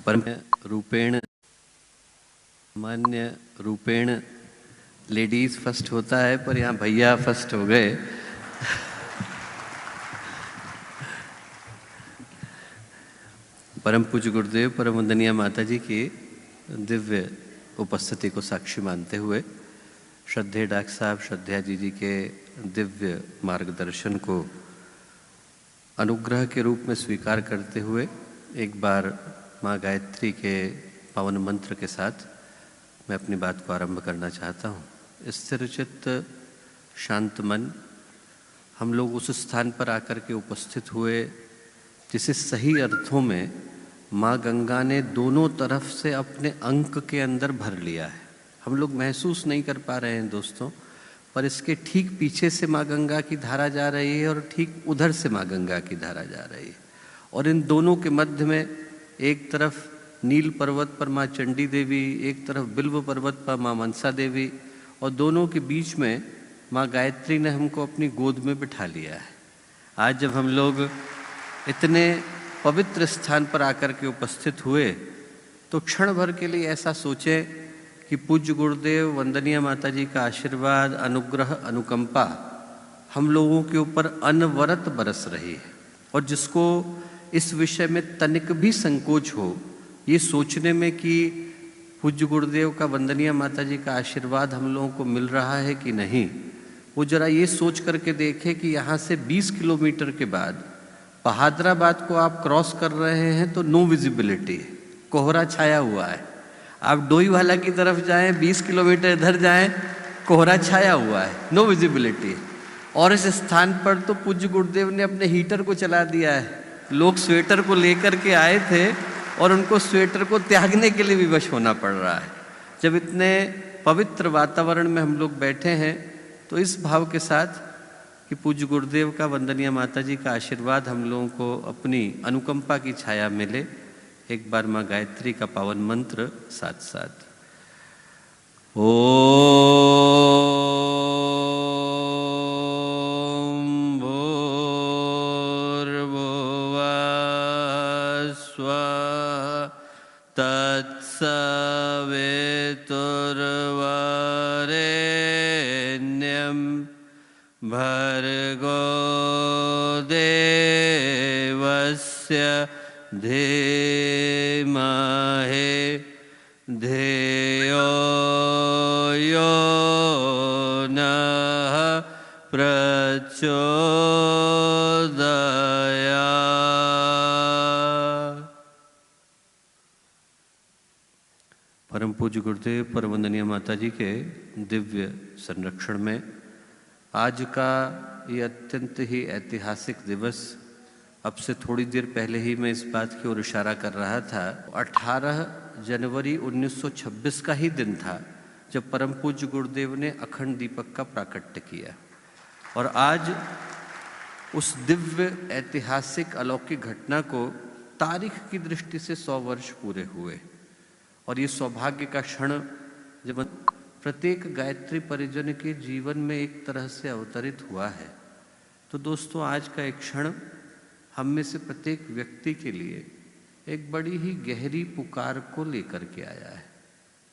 परम रूपेण मान्य रूपेण लेडीज फर्स्ट होता है, पर यहाँ भैया फर्स्ट हो गए। परम पूज्य गुरुदेव परम वंदनीय माता जी की दिव्य उपस्थिति को साक्षी मानते हुए श्रद्धेय डॉक्टर साहब श्रद्धा जी के दिव्य मार्गदर्शन को अनुग्रह के रूप में स्वीकार करते हुए एक बार माँ गायत्री के पावन मंत्र के साथ मैं अपनी बात को आरंभ करना चाहता हूँ। स्थिर चित्त शांत मन, हम लोग उस स्थान पर आकर के उपस्थित हुए जिसे सही अर्थों में माँ गंगा ने दोनों तरफ से अपने अंक के अंदर भर लिया है। हम लोग महसूस नहीं कर पा रहे हैं दोस्तों, पर इसके ठीक पीछे से माँ गंगा की धारा जा रही है और ठीक उधर से माँ गंगा की धारा जा रही है, और इन दोनों के मध्य में एक तरफ नील पर्वत पर माँ चंडी देवी, एक तरफ बिल्व पर्वत पर माँ मनसा देवी, और दोनों के बीच में माँ गायत्री ने हमको अपनी गोद में बिठा लिया है। आज जब हम लोग इतने पवित्र स्थान पर आकर के उपस्थित हुए तो क्षण भर के लिए ऐसा सोचें कि पूज्य गुरुदेव वंदनीय माता जी का आशीर्वाद, अनुग्रह, अनुकंपा हम लोगों के ऊपर अनवरत बरस रही है, और जिसको इस विषय में तनिक भी संकोच हो ये सोचने में कि पूज्य गुरुदेव का वंदनीय माता जी का आशीर्वाद हम लोगों को मिल रहा है कि नहीं, वो जरा ये सोच करके देखे कि यहाँ से 20 किलोमीटर के बाद बहादुराबाद को आप क्रॉस कर रहे हैं तो नो विजिबिलिटी है, कोहरा छाया हुआ है। आप डोईवाला की तरफ जाएं, 20 किलोमीटर इधर जाएं, कोहरा छाया हुआ है, नो विजिबिलिटी है। और इस स्थान पर तो पूज्य गुरुदेव ने अपने हीटर को चला दिया है। लोग स्वेटर को लेकर के आए थे और उनको स्वेटर को त्यागने के लिए विवश होना पड़ रहा है। जब इतने पवित्र वातावरण में हम लोग बैठे हैं तो इस भाव के साथ कि पूज्य गुरुदेव का वंदनीय माता जी का आशीर्वाद हम लोगों को अपनी अनुकंपा की छाया मिले, एक बार माँ गायत्री का पावन मंत्र साथ साथ। ओम भूर्भुवः स्वः तत्सवितुर्वरेण्यं भर्गो देवस्य धीमहि धियो यो नः प्रचोदयात्। परम पूज्य गुरुदेव परम वंदनीय माता जी के दिव्य संरक्षण में आज का ये अत्यंत ही ऐतिहासिक दिवस, अब से थोड़ी देर पहले ही मैं इस बात की ओर इशारा कर रहा था, 18 जनवरी 1926 का ही दिन था जब परम पूज्य गुरुदेव ने अखंड दीपक का प्राकट्य किया। और आज उस दिव्य ऐतिहासिक अलौकिक घटना को तारीख की दृष्टि से 100 वर्ष पूरे हुए, और ये सौभाग्य का क्षण जब प्रत्येक गायत्री परिजन के जीवन में एक तरह से अवतरित हुआ है, तो दोस्तों आज का एक क्षण हम में से प्रत्येक व्यक्ति के लिए एक बड़ी ही गहरी पुकार को लेकर के आया है।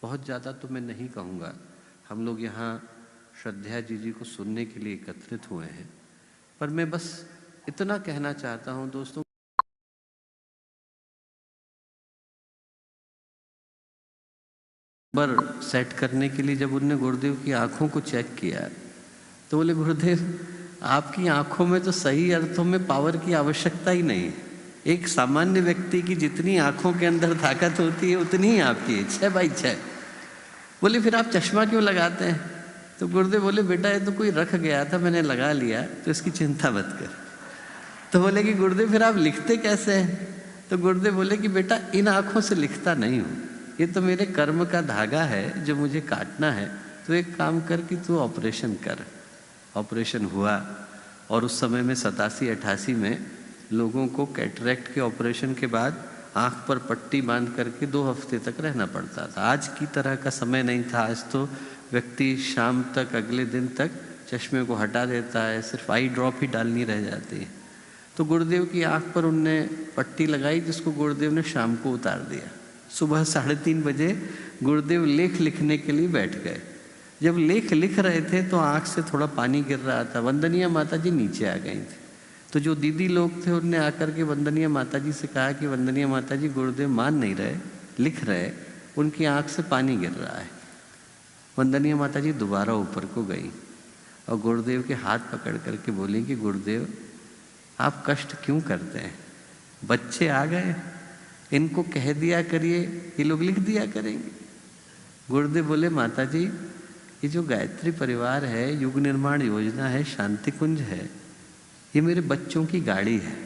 बहुत ज़्यादा तो मैं नहीं कहूँगा, हम लोग यहाँ श्रद्धा जी को सुनने के लिए एकत्रित हुए हैं, पर मैं बस इतना कहना चाहता हूँ दोस्तों, पर सेट करने के लिए जब उनने गुरुदेव की आंखों को चेक किया तो बोले गुरुदेव आपकी आंखों में तो सही अर्थों में पावर की आवश्यकता ही नहीं है। एक सामान्य व्यक्ति की जितनी आंखों के अंदर ताकत होती है उतनी ही आपकी है, 6/6। बोले फिर आप चश्मा क्यों लगाते हैं? तो गुरुदेव बोले बेटा ये तो कोई रख गया था, मैंने लगा लिया, तो इसकी चिंता मत कर। तो बोले कि गुरुदेव फिर आप लिखते कैसे हैं? तो गुरुदेव बोले कि बेटा इन आँखों से लिखता नहीं हूँ, ये तो मेरे कर्म का धागा है जो मुझे काटना है। तो एक काम कर कि तू ऑपरेशन कर। ऑपरेशन हुआ, और उस समय में 87-88 में लोगों को कैटरेक्ट के ऑपरेशन के बाद आँख पर पट्टी बांध करके 2 हफ्ते तक रहना पड़ता था। आज की तरह का समय नहीं था, आज तो व्यक्ति शाम तक, अगले दिन तक चश्मे को हटा देता है, सिर्फ आई ड्रॉप ही डालनी रह जाती है। तो गुरुदेव की आंख पर उनने पट्टी लगाई, जिसको गुरुदेव ने शाम को उतार दिया। सुबह 3:30 बजे गुरुदेव लेख लिखने के लिए बैठ गए। जब लेख लिख रहे थे तो आंख से थोड़ा पानी गिर रहा था। वंदनीय माता जी नीचे आ गई थी। तो जो दीदी लोग थे उनने आकर के वंदनीय माता जी से कहा कि वंदनीय माता जी, गुरुदेव मान नहीं रहे, लिख रहे, उनकी आंख से पानी गिर रहा है। वंदनीय माता जी दोबारा ऊपर को गई और गुरुदेव के हाथ पकड़ करके बोली कि गुरुदेव, आप कष्ट क्यों करते हैं? बच्चे आ गए, इनको कह दिया करिए, ये लोग लिख दिया करेंगे। गुरुदेव बोले, माता जी, ये जो गायत्री परिवार है, युग निर्माण योजना है, शांति कुंज है, ये मेरे बच्चों की गाड़ी है।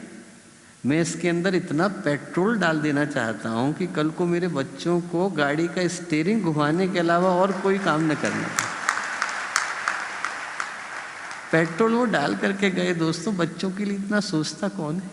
मैं इसके अंदर इतना पेट्रोल डाल देना चाहता हूँ कि कल को मेरे बच्चों को गाड़ी का स्टीयरिंग घुमाने के अलावा और कोई काम न करना। पेट्रोल वो डाल करके गए। दोस्तों, बच्चों के लिए इतना सोचता कौन है?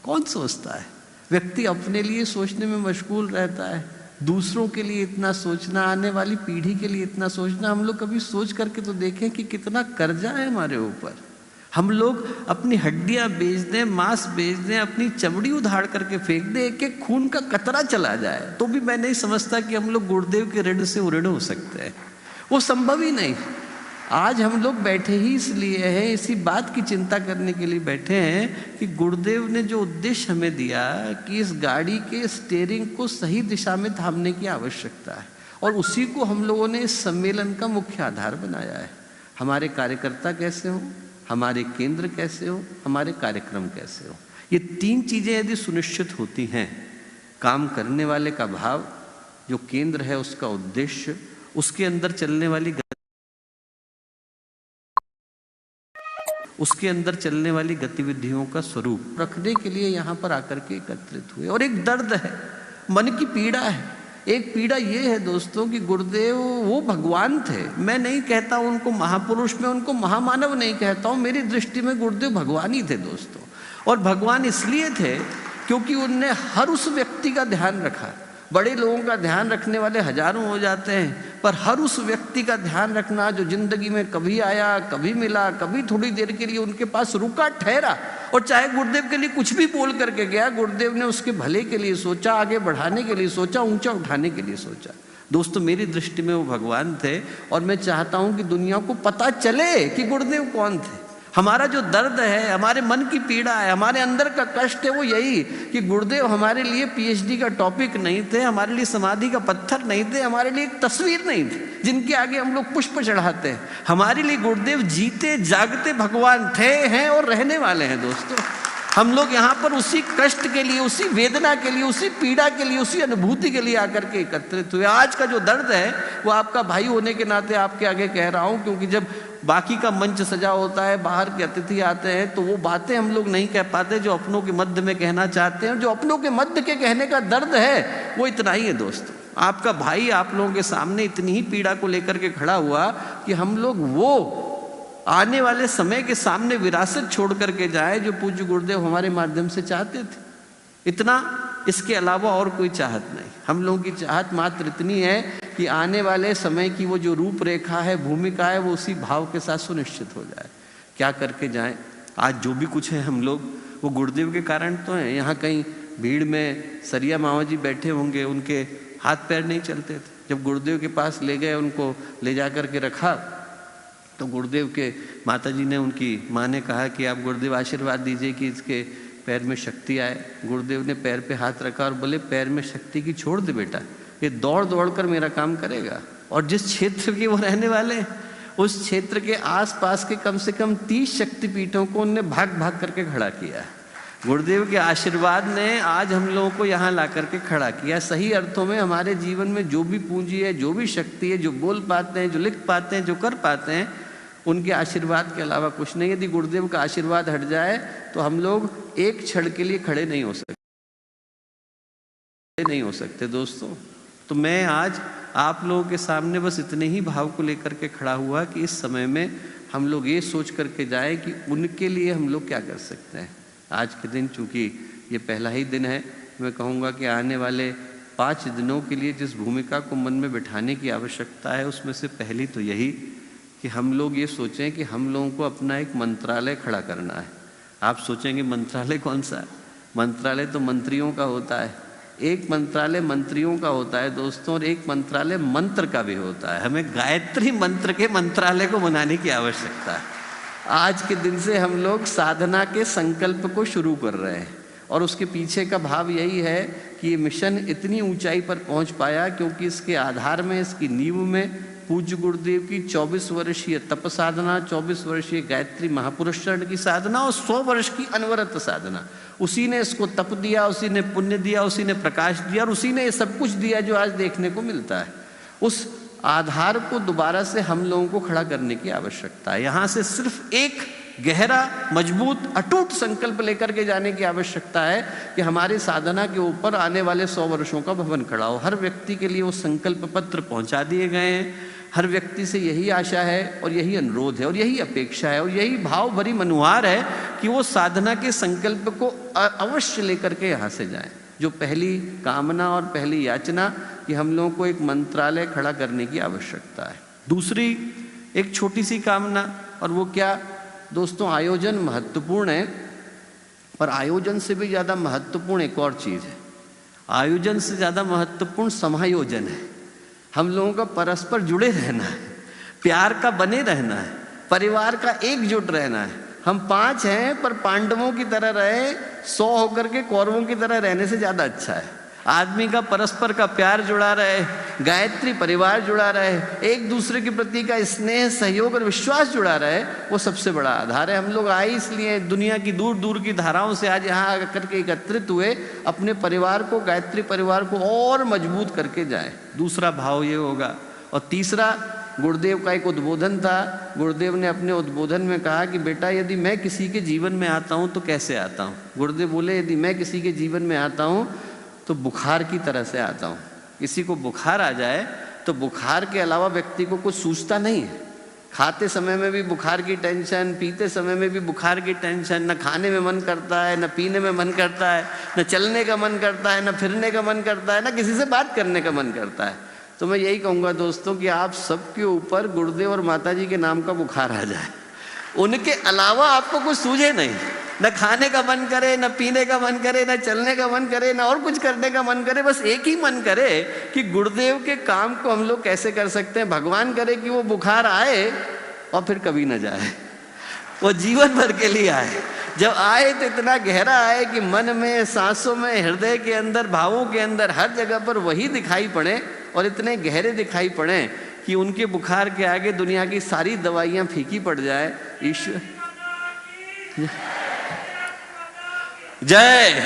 कौन सोचता है? व्यक्ति अपने लिए सोचने में मशगूल रहता है, दूसरों के लिए इतना सोचना, आने वाली पीढ़ी के लिए इतना सोचना। हम लोग कभी सोच करके तो देखें कि कितना कर्जा है हमारे ऊपर। हम लोग अपनी हड्डियां बेच दें, मांस बेच दें, अपनी चमड़ी उधाड़ करके फेंक दें, एक एक खून का कतरा चला जाए, तो भी मैं नहीं समझता कि हम लोग गुरुदेव के ऋण से ऋण हो सकते हैं। वो संभव ही नहीं। आज हम लोग बैठे ही इसलिए हैं, इसी बात की चिंता करने के लिए बैठे हैं कि गुरुदेव ने जो उद्देश्य हमें दिया कि इस गाड़ी के स्टीयरिंग को सही दिशा में थामने की आवश्यकता है, और उसी को हम लोगों ने इस सम्मेलन का मुख्य आधार बनाया है। हमारे कार्यकर्ता कैसे हों, हमारे केंद्र कैसे हो, हमारे कार्यक्रम कैसे हो, ये 3 चीजें यदि सुनिश्चित होती हैं, काम करने वाले का भाव, जो केंद्र है उसका उद्देश्य, उसके अंदर चलने वाली गतिविधियों का स्वरूप रखने के लिए यहाँ पर आकर के एकत्रित हुए। और एक दर्द है, मन की पीड़ा है। एक पीड़ा ये है दोस्तों कि गुरुदेव वो भगवान थे। मैं नहीं कहता उनको महापुरुष, मैं उनको महामानव नहीं कहता हूँ। मेरी दृष्टि में गुरुदेव भगवान ही थे दोस्तों। और भगवान इसलिए थे क्योंकि उनने हर उस व्यक्ति का ध्यान रखा। बड़े लोगों का ध्यान रखने वाले हजारों हो जाते हैं, पर हर उस व्यक्ति का ध्यान रखना जो जिंदगी में कभी आया, कभी मिला, कभी थोड़ी देर के लिए उनके पास रुका, ठहरा, और चाहे गुरुदेव के लिए कुछ भी बोल करके गया, गुरुदेव ने उसके भले के लिए सोचा, आगे बढ़ाने के लिए सोचा, ऊंचा उठाने के लिए सोचा। दोस्तों, मेरी दृष्टि में वो भगवान थे, और मैं चाहता हूं कि दुनिया को पता चले कि गुरुदेव कौन थे। हमारा जो दर्द है, हमारे मन की पीड़ा है, हमारे अंदर का कष्ट है, वो यही कि गुरुदेव हमारे लिए पीएचडी का टॉपिक नहीं थे, हमारे लिए समाधि का पत्थर नहीं थे, हमारे लिए एक तस्वीर नहीं थी जिनके आगे हम लोग पुष्प चढ़ाते हैं। हमारे लिए गुरुदेव जीते जागते भगवान थे, हैं और रहने वाले हैं। दोस्तों, हम लोग यहाँ पर उसी कष्ट के लिए, उसी वेदना के लिए, उसी पीड़ा के लिए, उसी अनुभूति के लिए आकर के एकत्रित हुए। आज का जो दर्द है वो आपका भाई होने के नाते आपके आगे कह रहा हूँ, क्योंकि जब बाकी का मंच सजा होता है, बाहर के अतिथि आते हैं, तो वो बातें हम लोग नहीं कह पाते जो अपनों के मध्य में कहना चाहते हैं। जो अपनों के मध्य के कहने का दर्द है वो इतना ही है दोस्तों। आपका भाई आप लोगों के सामने इतनी ही पीड़ा को लेकर के खड़ा हुआ कि हम लोग वो आने वाले समय के सामने विरासत छोड़ करके जाए जो पूज्य गुरुदेव हमारे माध्यम से चाहते थे। इतना, इसके अलावा और कोई चाहत नहीं। हम लोगों की चाहत मात्र इतनी है कि आने वाले समय की वो जो रूपरेखा है, भूमिका है, वो उसी भाव के साथ सुनिश्चित हो जाए। क्या करके जाएं? आज जो भी कुछ है हम लोग, वो गुरुदेव के कारण तो है। यहाँ कहीं भीड़ में सरिया मामा जी बैठे होंगे, उनके हाथ पैर नहीं चलते थे। जब गुरुदेव के पास ले गए, उनको ले जा कर के रखा, तो गुरुदेव के माता जी ने, उनकी माँ ने कहा कि आप गुरुदेव आशीर्वाद दीजिए कि इसके पैर में शक्ति आए। गुरुदेव ने पैर पे हाथ रखा और बोले, पैर में शक्ति की छोड़ दे बेटा, ये दौड़ दौड़ कर मेरा काम करेगा। और जिस क्षेत्र के वो रहने वाले, उस क्षेत्र के आसपास के कम से कम 30 शक्तिपीठों को उनने भाग भाग करके खड़ा किया। गुरुदेव के आशीर्वाद ने आज हम लोगों को यहाँ ला करके खड़ा किया। सही अर्थों में हमारे जीवन में जो भी पूंजी है, जो भी शक्ति है, जो बोल पाते हैं, जो लिख पाते हैं, जो कर पाते हैं, उनके आशीर्वाद के अलावा कुछ नहीं। यदि गुरुदेव का आशीर्वाद हट जाए तो हम लोग एक क्षण के लिए खड़े नहीं हो सकते दोस्तों। तो मैं आज आप लोगों के सामने बस इतने ही भाव को लेकर के खड़ा हुआ कि इस समय में हम लोग ये सोच करके जाएं कि उनके लिए हम लोग क्या कर सकते हैं। आज के दिन, चूंकि ये पहला ही दिन है, मैं कहूँगा कि आने वाले 5 दिनों के लिए जिस भूमिका को मन में बिठाने की आवश्यकता है, उसमें से पहली तो यही कि हम लोग ये सोचें कि हम लोगों को अपना एक मंत्रालय खड़ा करना है। आप सोचेंगे मंत्रालय कौन सा है? मंत्रालय तो मंत्रियों का होता है। एक मंत्रालय मंत्रियों का होता है दोस्तों, और एक मंत्रालय मंत्र का भी होता है। हमें गायत्री मंत्र के मंत्रालय को बनाने की आवश्यकता है। आज के दिन से हम लोग साधना के संकल्प को शुरू कर रहे हैं, और उसके पीछे का भाव यही है कि ये मिशन इतनी ऊंचाई पर पहुंच पाया क्योंकि इसके आधार में, इसकी नींव में पूज्य गुरुदेव की 24 वर्षीय तप साधना, 24 वर्षीय गायत्री महापुरुष चरण की साधना और 100 वर्ष की अनवरत साधना, उसी ने इसको तप दिया, उसी ने पुण्य दिया, उसी ने प्रकाश दिया, और उसी ने ये सब कुछ दिया जो आज देखने को मिलता है। उस आधार को दोबारा से हम लोगों को खड़ा करने की आवश्यकता है। यहाँ से सिर्फ एक गहरा, मजबूत, अटूट संकल्प लेकर के जाने की आवश्यकता है कि हमारी साधना के ऊपर आने वाले 100 वर्षों का भवन खड़ा हो। हर व्यक्ति के लिए वो संकल्प पत्र पहुंचा दिए गए हैं। हर व्यक्ति से यही आशा है और यही अनुरोध है और यही अपेक्षा है और यही भाव भरी मनुहार है कि वो साधना के संकल्प को अवश्य लेकर के यहाँ से जाएं। जो पहली कामना और पहली याचना कि हम लोगों को एक मंत्रालय खड़ा करने की आवश्यकता है। दूसरी एक छोटी सी कामना, और वो क्या दोस्तों, आयोजन महत्वपूर्ण है, पर आयोजन से भी ज़्यादा महत्वपूर्ण एक और चीज़ है। आयोजन से ज़्यादा महत्वपूर्ण समायोजन है। हम लोगों का परस्पर जुड़े रहना है, प्यार का बने रहना है, परिवार का एकजुट रहना है। हम 5 हैं पर पांडवों की तरह रहे, 100 होकर के कौरवों की तरह रहने से ज़्यादा अच्छा है। आदमी का परस्पर का प्यार जुड़ा रहे, गायत्री परिवार जुड़ा रहे, एक दूसरे के प्रति का स्नेह, सहयोग और विश्वास जुड़ा रहे, वो सबसे बड़ा आधार है। हम लोग आए इसलिए दुनिया की दूर दूर की धाराओं से आज यहाँ आकर के एकत्रित हुए, अपने परिवार को, गायत्री परिवार को और मजबूत करके जाए। दूसरा भाव ये होगा। और तीसरा, गुरुदेव का एक उद्बोधन था। गुरुदेव ने अपने उद्बोधन में कहा कि बेटा, यदि मैं किसी के जीवन में आता हूँ तो कैसे आता हूँ? गुरुदेव बोले, यदि मैं किसी के जीवन में आता हूँ तो बुखार की तरह से आता हूँ। किसी को बुखार आ जाए तो बुखार के अलावा व्यक्ति को कुछ सूझता नहीं है। खाते समय में भी बुखार की टेंशन, पीते समय में भी बुखार की टेंशन, न खाने में मन करता है, न पीने में मन करता है, न चलने का मन करता है, न फिरने का मन करता है, न किसी से बात करने का मन करता है। तो मैं यही कहूँगा दोस्तों कि आप सबके ऊपर गुरुदेव और माताजी के नाम का बुखार आ जाए, उनके अलावा आपको कुछ सूझे नहीं, न खाने का मन करे, न पीने का मन करे, न चलने का मन करे, न और कुछ करने का मन करे, बस एक ही मन करे कि गुरुदेव के काम को हम लोग कैसे कर सकते हैं। भगवान करे कि वो बुखार आए और फिर कभी न जाए, वो जीवन भर के लिए आए। जब आए तो इतना गहरा आए कि मन में, सांसों में, हृदय के अंदर, भावों के अंदर, हर जगह पर वही दिखाई पड़े, और इतने गहरे दिखाई पड़े कि उनके बुखार के आगे दुनिया की सारी दवाइयाँ फीकी पड़ जाए। ईश्वर जय।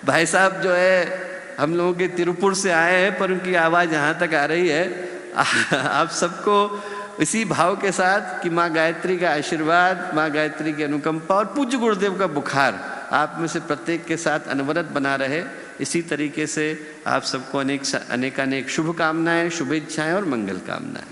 भाई साहब जो है हम लोगों के तिरुपुर से आए हैं, पर उनकी आवाज़ यहाँ तक आ रही है। आप सबको इसी भाव के साथ कि माँ गायत्री का आशीर्वाद, माँ गायत्री की अनुकंपा और पूज्य गुरुदेव का बुखार आप में से प्रत्येक के साथ अनवरत बना रहे। इसी तरीके से आप सबको अनेक शुभकामनाएं, शुभेच्छाएं और मंगल कामनाएं।